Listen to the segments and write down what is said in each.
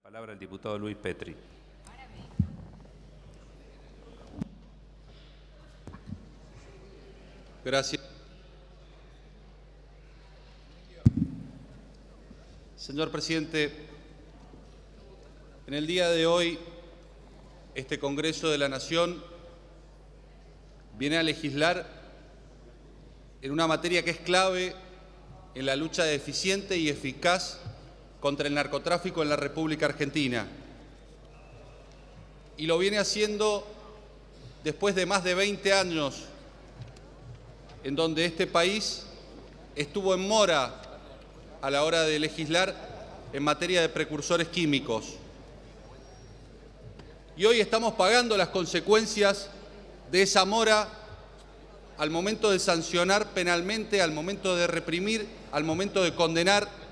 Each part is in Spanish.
Palabra el diputado Luis Petri. Gracias. Señor presidente, en el día de hoy, este Congreso de la Nación viene a legislar en una materia que es clave en la lucha eficiente y eficaz contra el narcotráfico en la República Argentina. Y lo viene haciendo después de más de 20 años en donde este país estuvo en mora a la hora de legislar en materia de precursores químicos. Y hoy estamos pagando las consecuencias de esa mora al momento de sancionar penalmente, al momento de reprimir, al momento de condenar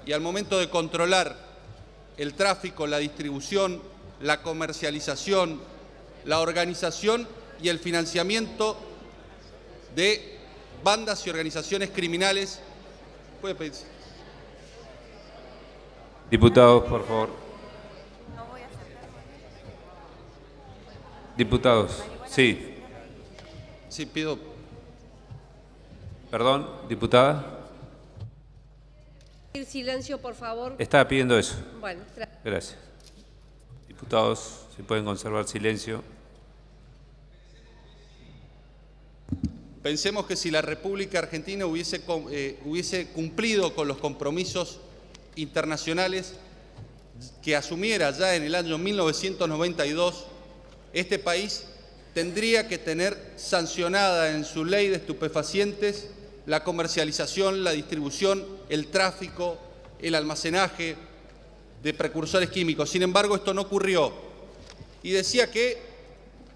y al momento de controlar el tráfico, la distribución, la comercialización, la organización y el financiamiento de bandas y organizaciones criminales. ¿Puede pedirse? Diputados, por favor. Diputados, sí. Sí, pido. Perdón, diputada. Silencio, por favor. Estaba pidiendo eso. Bueno, Gracias. Diputados, si pueden conservar silencio. Pensemos que si la República Argentina hubiese cumplido con los compromisos internacionales que asumiera ya en el año 1992, este país tendría que tener sancionada en su ley de estupefacientes la comercialización, la distribución, el tráfico, el almacenaje de precursores químicos. Sin embargo, esto no ocurrió. Y decía que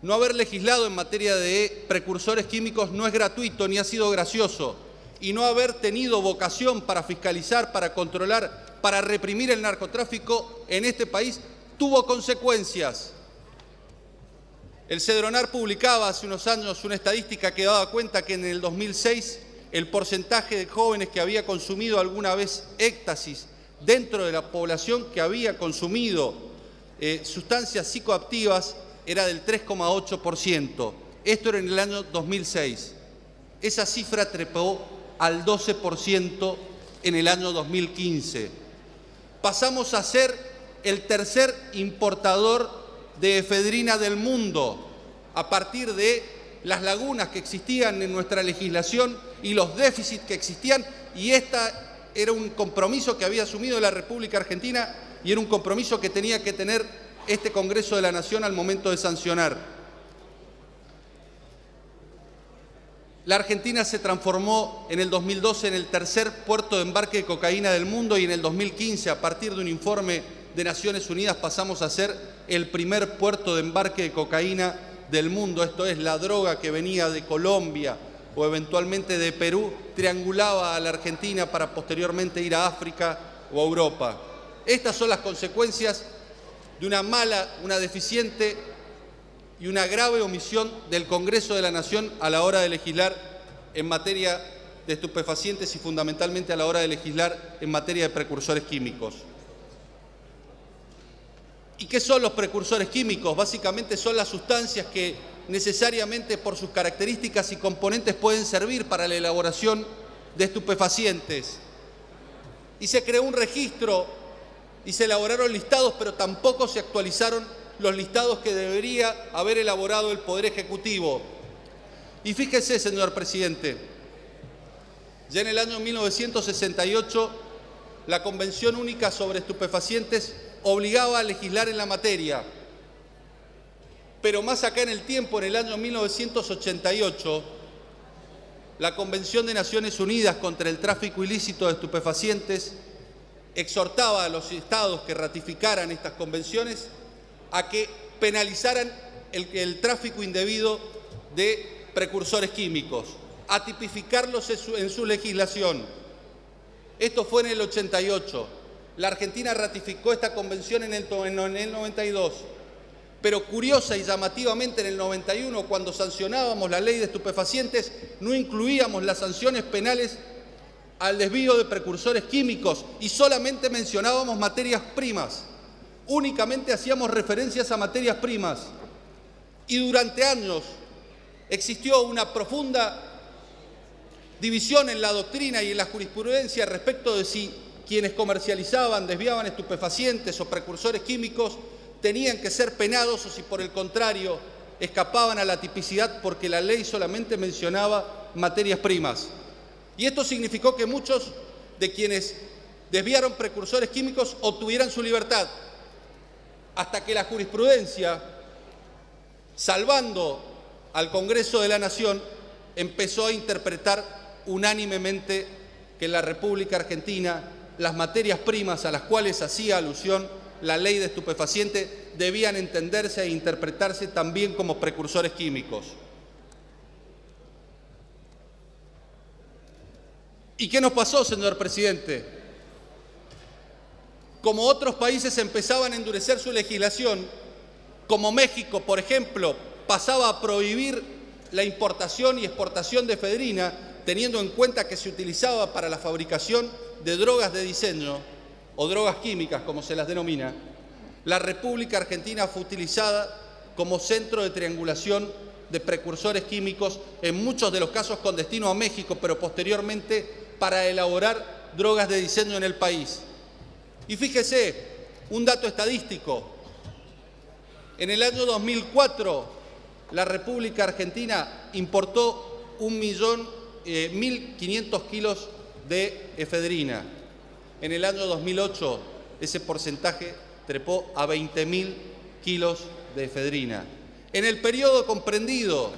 no haber legislado en materia de precursores químicos no es gratuito ni ha sido gracioso. Y no haber tenido vocación para fiscalizar, para controlar, para reprimir el narcotráfico en este país tuvo consecuencias. El Cedronar publicaba hace unos años una estadística que daba cuenta que en el 2006 el porcentaje de jóvenes que había consumido alguna vez éxtasis dentro de la población que había consumido sustancias psicoactivas era del 3,8%. Esto era en el año 2006. Esa cifra trepó al 12% en el año 2015. Pasamos a ser el tercer importador de efedrina del mundo a partir de las lagunas que existían en nuestra legislación y los déficits que existían, y esta era un compromiso que había asumido la República Argentina y era un compromiso que tenía que tener este Congreso de la Nación al momento de sancionar. La Argentina se transformó en el 2012 en el tercer puerto de embarque de cocaína del mundo y en el 2015, a partir de un informe de Naciones Unidas, pasamos a ser el primer puerto de embarque de cocaína del mundo. Esto es, la droga que venía de Colombia o eventualmente de Perú triangulaba a la Argentina para posteriormente ir a África o a Europa. Estas son las consecuencias de una mala, una deficiente y una grave omisión del Congreso de la Nación a la hora de legislar en materia de estupefacientes y fundamentalmente a la hora de legislar en materia de precursores químicos. ¿Y qué son los precursores químicos? Básicamente son las sustancias que necesariamente por sus características y componentes pueden servir para la elaboración de estupefacientes. Y se creó un registro y se elaboraron listados, pero tampoco se actualizaron los listados que debería haber elaborado el Poder Ejecutivo. Y fíjese, señor presidente, ya en el año 1968 la Convención Única sobre Estupefacientes obligaba a legislar en la materia. Pero más acá en el tiempo, en el año 1988, la Convención de Naciones Unidas contra el Tráfico Ilícito de Estupefacientes exhortaba a los estados que ratificaran estas convenciones a que penalizaran el tráfico indebido de precursores químicos, a tipificarlos en su legislación. Esto fue en el 88. La Argentina ratificó esta convención en el 92. Pero curiosa y llamativamente en el 91, cuando sancionábamos la ley de estupefacientes, no incluíamos las sanciones penales al desvío de precursores químicos y solamente mencionábamos materias primas. únicamente hacíamos referencias a materias primas y durante años existió una profunda división en la doctrina y en la jurisprudencia respecto de si quienes comercializaban, desviaban estupefacientes o precursores químicos tenían que ser penados o si por el contrario escapaban a la tipicidad porque la ley solamente mencionaba materias primas. Y esto significó que muchos de quienes desviaron precursores químicos obtuvieran su libertad, hasta que la jurisprudencia, salvando al Congreso de la Nación, empezó a interpretar unánimemente que en la República Argentina las materias primas a las cuales hacía alusión la ley de estupefacientes debían entenderse e interpretarse también como precursores químicos. ¿Y qué nos pasó, señor presidente? Como otros países empezaban a endurecer su legislación, como México, por ejemplo, pasaba a prohibir la importación y exportación de efedrina, teniendo en cuenta que se utilizaba para la fabricación de drogas de diseño o drogas químicas, como se las denomina, la República Argentina fue utilizada como centro de triangulación de precursores químicos, en muchos de los casos con destino a México, pero posteriormente para elaborar drogas de diseño en el país. Y fíjese, un dato estadístico. En el año 2004, la República Argentina importó 1.500.000 kilos de efedrina. En el año 2008, ese porcentaje trepó a 20.000 kilos de efedrina. En el periodo comprendido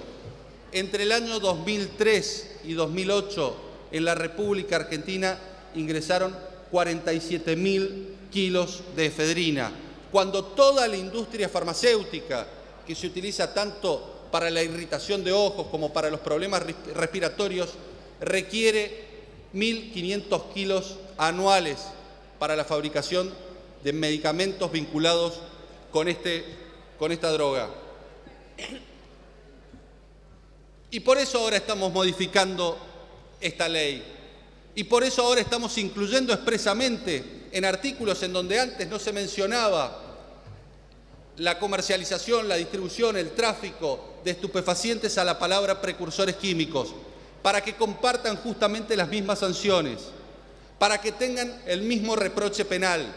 entre el año 2003 y 2008, en la República Argentina ingresaron 47.000 kilos de efedrina, cuando toda la industria farmacéutica, que se utiliza tanto para la irritación de ojos como para los problemas respiratorios, requiere 1.500 kilos anuales para la fabricación de medicamentos vinculados con esta droga. Y por eso ahora estamos modificando esta ley. Y por eso ahora estamos incluyendo expresamente en artículos en donde antes no se mencionaba la comercialización, la distribución, el tráfico de estupefacientes a la palabra precursores químicos, para que compartan justamente las mismas sanciones, para que tengan el mismo reproche penal.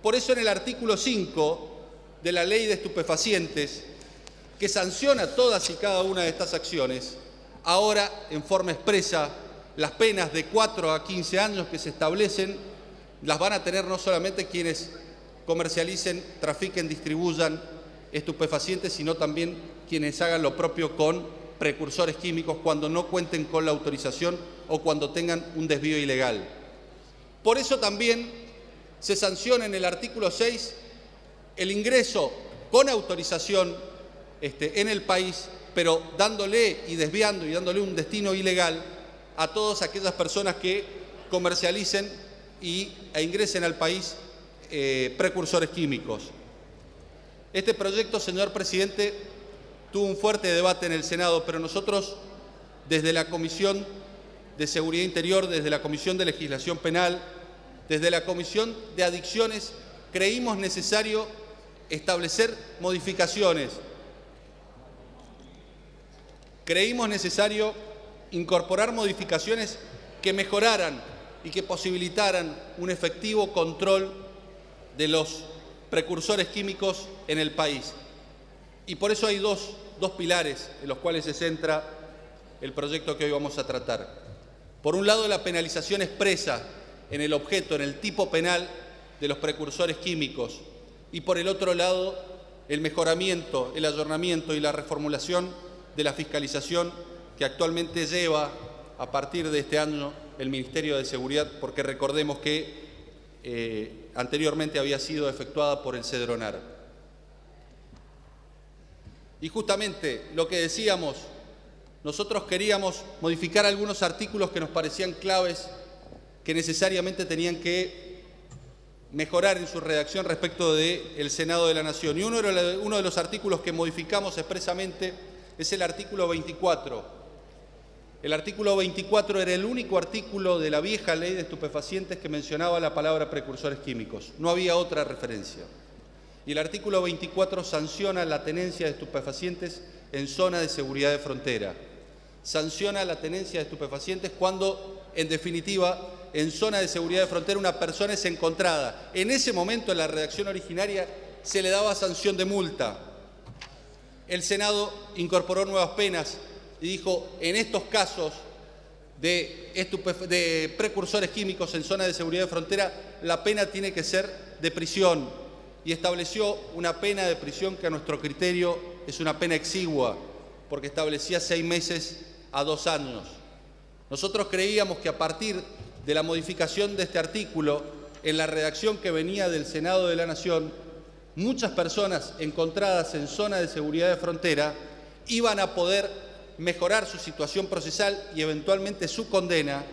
Por eso en el artículo 5 de la Ley de Estupefacientes, que sanciona todas y cada una de estas acciones, ahora en forma expresa las penas de 4 a 15 años que se establecen las van a tener no solamente quienes comercialicen, trafiquen, distribuyan estupefacientes, sino también quienes hagan lo propio con precursores químicos cuando no cuenten con la autorización o cuando tengan un desvío ilegal. Por eso también se sanciona en el artículo 6 el ingreso con autorización en el país, pero dándole y desviando y dándole un destino ilegal a todas aquellas personas que comercialicen e ingresen al país precursores químicos. Este proyecto, señor presidente, tuvo un fuerte debate en el Senado, pero nosotros desde la Comisión de Seguridad Interior, desde la Comisión de Legislación Penal, desde la Comisión de Adicciones, creímos necesario establecer modificaciones. Creímos necesario incorporar modificaciones que mejoraran y que posibilitaran un efectivo control de los precursores químicos en el país. Y por eso hay dos pilares en los cuales se centra el proyecto que hoy vamos a tratar. Por un lado, la penalización expresa en el objeto, en el tipo penal de los precursores químicos. Y por el otro lado, el mejoramiento, el ayornamiento y la reformulación de la fiscalización que actualmente lleva a partir de este año el Ministerio de Seguridad, porque recordemos que anteriormente había sido efectuada por el Cedronar. Y justamente lo que decíamos, nosotros queríamos modificar algunos artículos que nos parecían claves, que necesariamente tenían que mejorar en su redacción respecto del Senado de la Nación. Y uno de los artículos que modificamos expresamente es el artículo 24. El artículo 24 era el único artículo de la vieja ley de estupefacientes que mencionaba la palabra precursores químicos. No había otra referencia. Y el artículo 24 sanciona la tenencia de estupefacientes en zona de seguridad de frontera. Sanciona la tenencia de estupefacientes cuando, en definitiva, en zona de seguridad de frontera una persona es encontrada. En ese momento, en la redacción originaria, se le daba sanción de multa. El Senado incorporó nuevas penas y dijo, en estos casos de precursores químicos en zona de seguridad de frontera, la pena tiene que ser de prisión, y estableció una pena de prisión que a nuestro criterio es una pena exigua, porque establecía 6 meses a 2 años. Nosotros creíamos que a partir de la modificación de este artículo, en la redacción que venía del Senado de la Nación, muchas personas encontradas en zona de seguridad de frontera iban a poder mejorar su situación procesal y eventualmente su condena,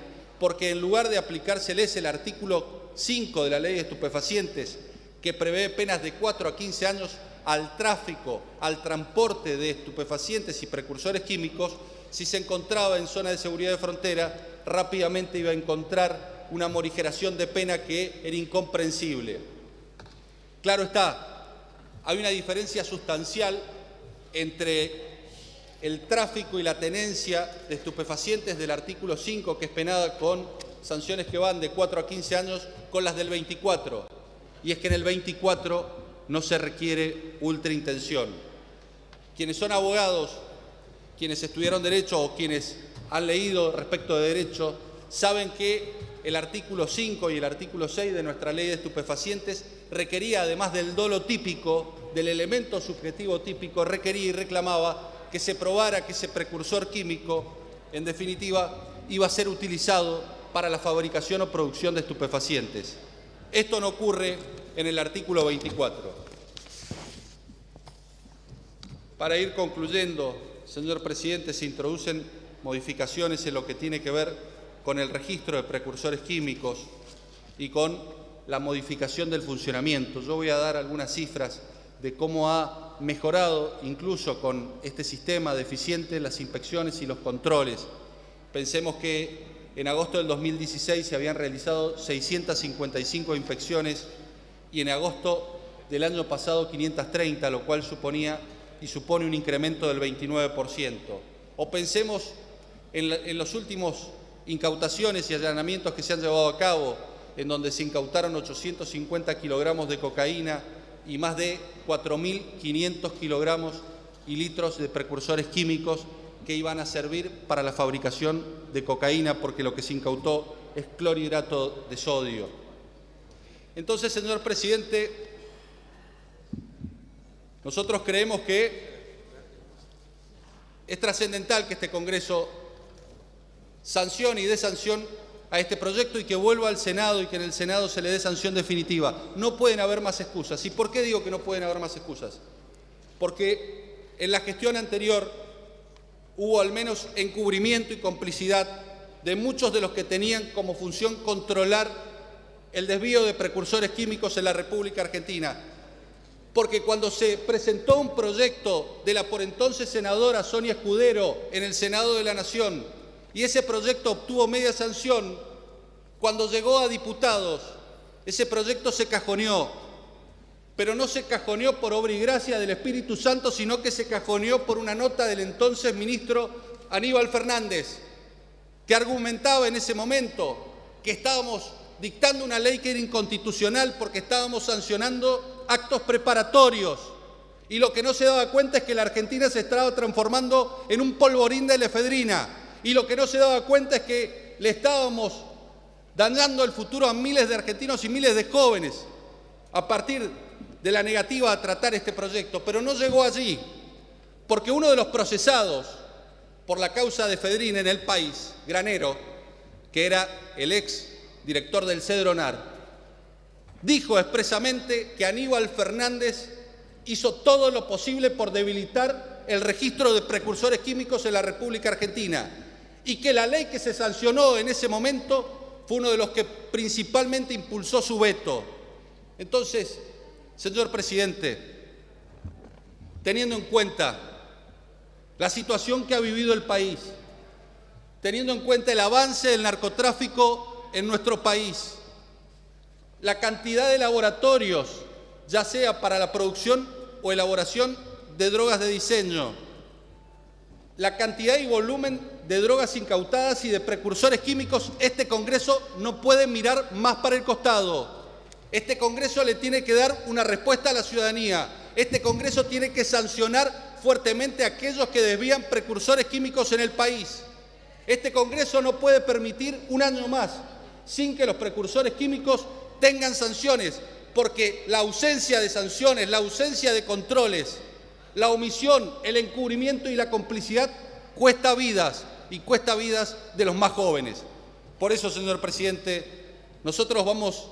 porque en lugar de aplicárseles el artículo 5 de la Ley de Estupefacientes, que prevé penas de 4 a 15 años al tráfico, al transporte de estupefacientes y precursores químicos, si se encontraba en zona de seguridad de frontera, rápidamente iba a encontrar una morigeración de pena que era incomprensible. Claro está, hay una diferencia sustancial entre el tráfico y la tenencia de estupefacientes del artículo 5, que es penada con sanciones que van de 4 a 15 años, con las del 24. Y es que en el 24 no se requiere ultraintención. Quienes son abogados, quienes estudiaron Derecho o quienes han leído respecto de Derecho, saben que el artículo 5 y el artículo 6 de nuestra Ley de Estupefacientes requería, además del dolo típico, del elemento subjetivo típico, requería y reclamaba que se probara que ese precursor químico, en definitiva, iba a ser utilizado para la fabricación o producción de estupefacientes. Esto no ocurre en el artículo 24. Para ir concluyendo, señor presidente, se introducen modificaciones en lo que tiene que ver con el registro de precursores químicos y con la modificación del funcionamiento. Yo voy a dar algunas cifras de cómo ha mejorado, incluso con este sistema deficiente, las inspecciones y los controles. Pensemos que en agosto del 2016 se habían realizado 655 inspecciones y en agosto del año pasado 530, lo cual suponía y supone un incremento del 29%. O pensemos en los últimos incautaciones y allanamientos que se han llevado a cabo, en donde se incautaron 850 kilogramos de cocaína y más de 4.500 kilogramos y litros de precursores químicos que iban a servir para la fabricación de cocaína, porque lo que se incautó es clorhidrato de sodio. Entonces, señor presidente, nosotros creemos que es trascendental que este Congreso sancione y dé sanción a este proyecto y que vuelva al Senado y que en el Senado se le dé sanción definitiva. No pueden haber más excusas. ¿Y por qué digo que no pueden haber más excusas? Porque en la gestión anterior hubo al menos encubrimiento y complicidad de muchos de los que tenían como función controlar el desvío de precursores químicos en la República Argentina. Porque cuando se presentó un proyecto de la por entonces senadora Sonia Escudero en el Senado de la Nación, y ese proyecto obtuvo media sanción, cuando llegó a diputados, ese proyecto se cajoneó. Pero no se cajoneó por obra y gracia del Espíritu Santo, sino que se cajoneó por una nota del entonces ministro Aníbal Fernández, que argumentaba en ese momento que estábamos dictando una ley que era inconstitucional porque estábamos sancionando actos preparatorios. Y lo que no se daba cuenta es que la Argentina se estaba transformando en un polvorín de efedrina. Y lo que no se daba cuenta es que le estábamos dañando el futuro a miles de argentinos y miles de jóvenes a partir de la negativa a tratar este proyecto. Pero no llegó allí, porque uno de los procesados por la causa de efedrina en el país, Granero, que era el ex director del Cedronar, dijo expresamente que Aníbal Fernández hizo todo lo posible por debilitar el registro de precursores químicos en la República Argentina y que la ley que se sancionó en ese momento fue uno de los que principalmente impulsó su veto. Entonces, señor presidente, teniendo en cuenta la situación que ha vivido el país, teniendo en cuenta el avance del narcotráfico en nuestro país, la cantidad de laboratorios ya sea para la producción o elaboración de drogas de diseño. La cantidad y volumen de drogas incautadas y de precursores químicos, este Congreso no puede mirar más para el costado. Este Congreso le tiene que dar una respuesta a la ciudadanía. Este Congreso tiene que sancionar fuertemente a aquellos que desvían precursores químicos en el país. Este Congreso no puede permitir un año más sin que los precursores químicos tengan sanciones, porque la ausencia de sanciones, la ausencia de controles, la omisión, el encubrimiento y la complicidad cuesta vidas, y cuesta vidas de los más jóvenes. Por eso, señor presidente, nosotros vamos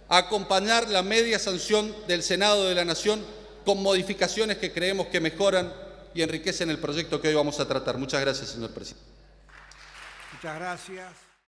a acompañar la media sanción del Senado de la Nación con modificaciones que creemos que mejoran y enriquecen el proyecto que hoy vamos a tratar. Muchas gracias, señor presidente. Muchas gracias.